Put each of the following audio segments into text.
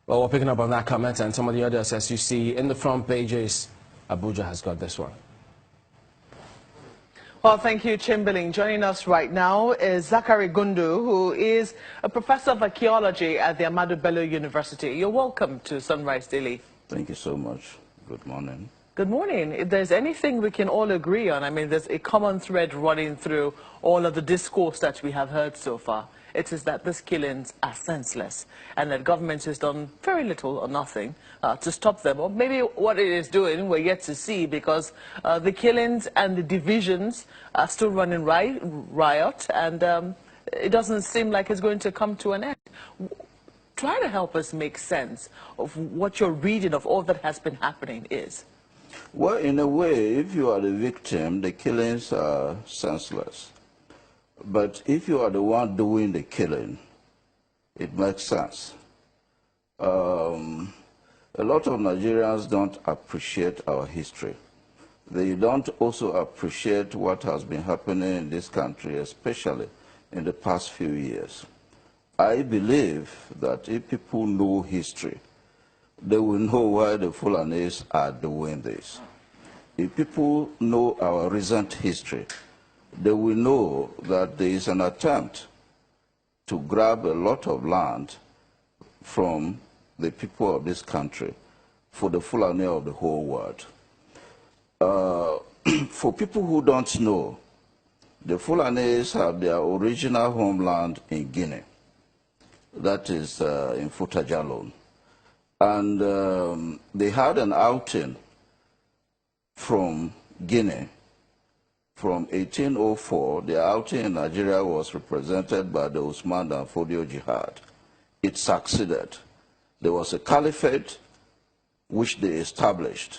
Well, we're picking up on that comment and some of the others, as you see in the front pages. Abuja has got this one. Well, thank you, Chamberlain. Joining us right now is Zachary Gundu, who is a professor of archaeology at the Ahmadu Bello University. You're welcome to Sunrise Daily. Thank you so much. Good morning. Good morning. If there's anything we can all agree on, I mean, there's a common thread running through all of the discourse that we have heard so far. It is that these killings are senseless and that government has done very little or nothing to stop them. Or maybe what it is doing, we're yet to see, because the killings and the divisions are still running riot, and it doesn't seem like it's going to come to an end. Try to help us make sense of what your reading of all that has been happening is. Well, in a way, if you are the victim, the killings are senseless. But if you are the one doing the killing, it makes sense. A lot of Nigerians don't appreciate our history. They don't also appreciate what has been happening in this country, especially in the past few years. I believe that if people know history, they will know why the Fulanis are doing this. If people know our recent history, they will know that there is an attempt to grab a lot of land from the people of this country for the Fulani of the whole world. For people who don't know, the Fulanis have their original homeland in Guinea. That is in Futajalon. And they had an outing from Guinea. From 1804, the outing in Nigeria was represented by the Uthman Dan Fodio Jihad. It succeeded. There was a caliphate which they established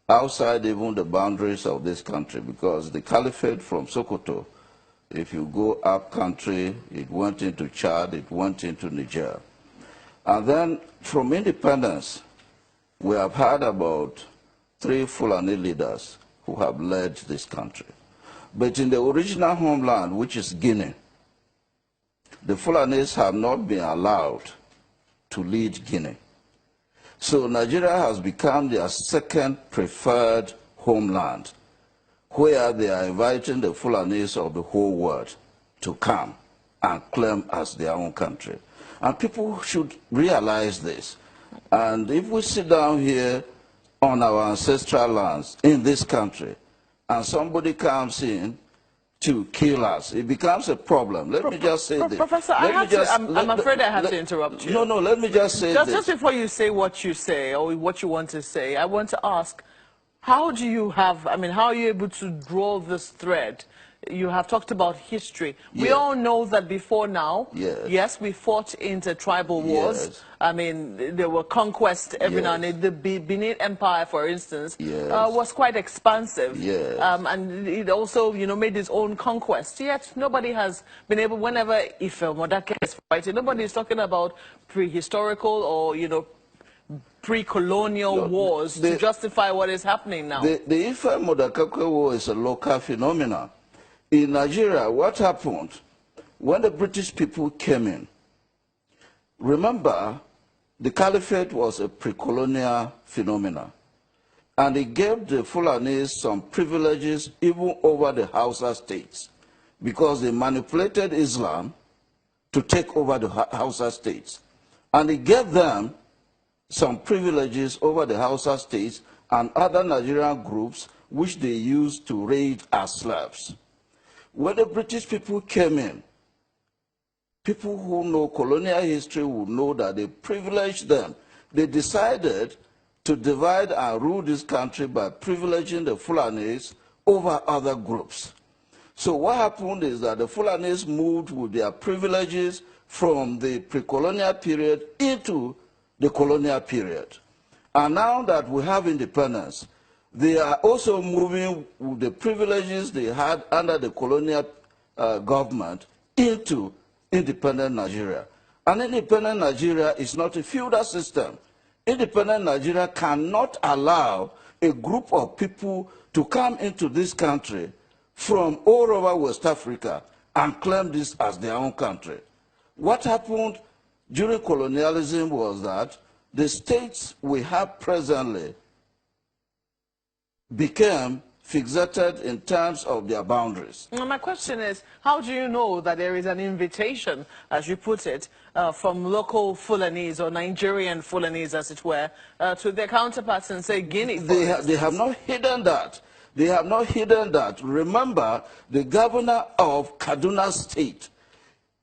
outside even the boundaries of this country, because the caliphate from Sokoto, if you go up country, it went into Chad, it went into Niger. And then from independence, we have had about 3 Fulani leaders who have led this country. But in the original homeland, which is Guinea, the Fulanis have not been allowed to lead Guinea. So Nigeria has become their second preferred homeland, where they are inviting the Fulanis of the whole world to come and claim as their own country. And people should realize this. And if we sit down here on our ancestral lands in this country, and somebody comes in to kill us, it becomes a problem. Let me just say this. Professor, I'm afraid I have to interrupt you. No, let me just say this. Just before you say what you say, or what you want to say, I want to ask, how do you have, I mean, how are you able to draw this thread? You have talked about history. Yes. We all know that before now, yes, we fought into tribal wars. Yes. I mean, there were conquests every now and then. The Benin Empire, for instance, was quite expansive. Yes. And it also, you know, made its own conquest. Yet nobody has been able, whenever Ife Modake is fighting, nobody is talking about prehistorical or, you know, pre-colonial wars to justify what is happening now. The Ife Modake war is a local phenomenon. In Nigeria, what happened when the British people came in? Remember, the Caliphate was a pre-colonial phenomenon, and it gave the Fulanis some privileges even over the Hausa states, because they manipulated Islam to take over the Hausa states. And it gave them some privileges over the Hausa states and other Nigerian groups which they used to raid as slaves. When the British people came in, people who know colonial history would know that they privileged them. They decided to divide and rule this country by privileging the Fulanis over other groups. So what happened is that the Fulanis moved with their privileges from the pre-colonial period into the colonial period. And now that we have independence, they are also moving with the privileges they had under the colonial government into independent Nigeria. And independent Nigeria is not a feudal system. Independent Nigeria cannot allow a group of people to come into this country from all over West Africa and claim this as their own country. What happened during colonialism was that the states we have presently became fixated in terms of their boundaries. Now, my question is, how do you know that there is an invitation, as you put it, from local Fulanese or Nigerian Fulanese, as it were, to their counterparts in, say, Guinea? They have not hidden that. They have not hidden that. Remember, the governor of Kaduna State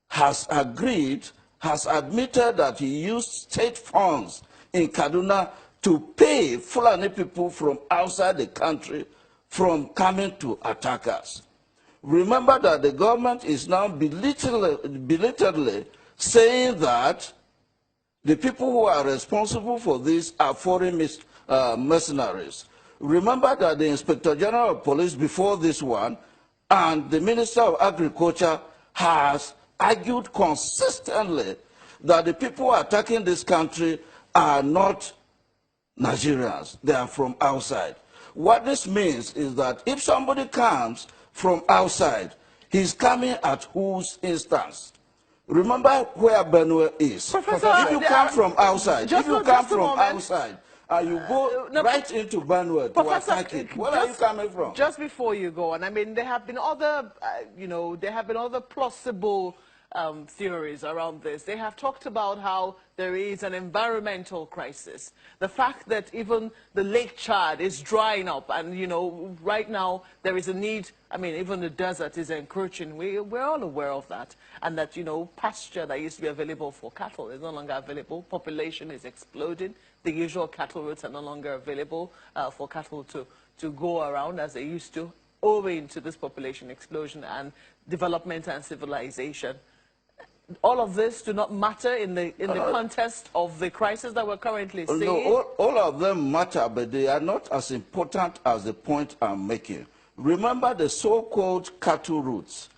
has agreed, has admitted that he used state funds in Kaduna to pay Fulani people from outside the country from coming to attack us. Remember that the government is now belatedly saying that the people who are responsible for this are foreign mercenaries. Remember that the Inspector General of Police before this one and the Minister of Agriculture has argued consistently that the people attacking this country are not Nigerians, they are from outside. What this means is that if somebody comes from outside, he's coming at whose instance? Remember where Benue is. Professor, if you come from outside, you go right into Benue to attack it, where are you coming from? Just before you go on, I mean, there have been other, there have been other plausible theories around this. They have talked about how there is an environmental crisis. The fact that even the Lake Chad is drying up and, right now there is a need, I mean, even the desert is encroaching. We're all aware of that. And that, pasture that used to be available for cattle is no longer available. Population is exploding. The usual cattle routes are no longer available for cattle to go around as they used to, owing to this population explosion and development and civilization. All of this do not matter in the context of the crisis that we're currently seeing? No, all of them matter, but they are not as important as the point I'm making. Remember the so-called cattle routes.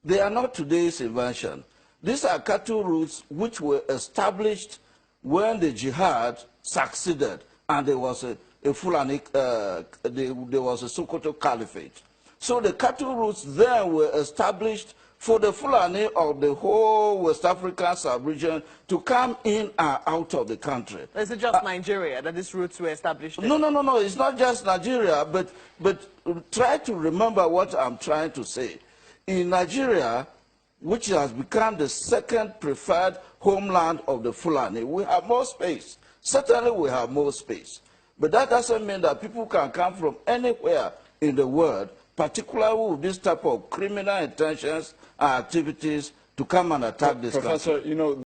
They are not today's invention. These are cattle routes which were established when the jihad succeeded and there was a Fulani, there was a Sokoto Caliphate. So the cattle routes then were established for the Fulani of the whole West African sub-region to come in and out of the country. Is it just Nigeria that these routes were established in? No. It's not just Nigeria, but try to remember what I'm trying to say. In Nigeria, which has become the second preferred homeland of the Fulani, we have more space. Certainly we have more space. But that doesn't mean that people can come from anywhere in the world, particularly with this type of criminal intentions and activities, to come and attack this country. Professor,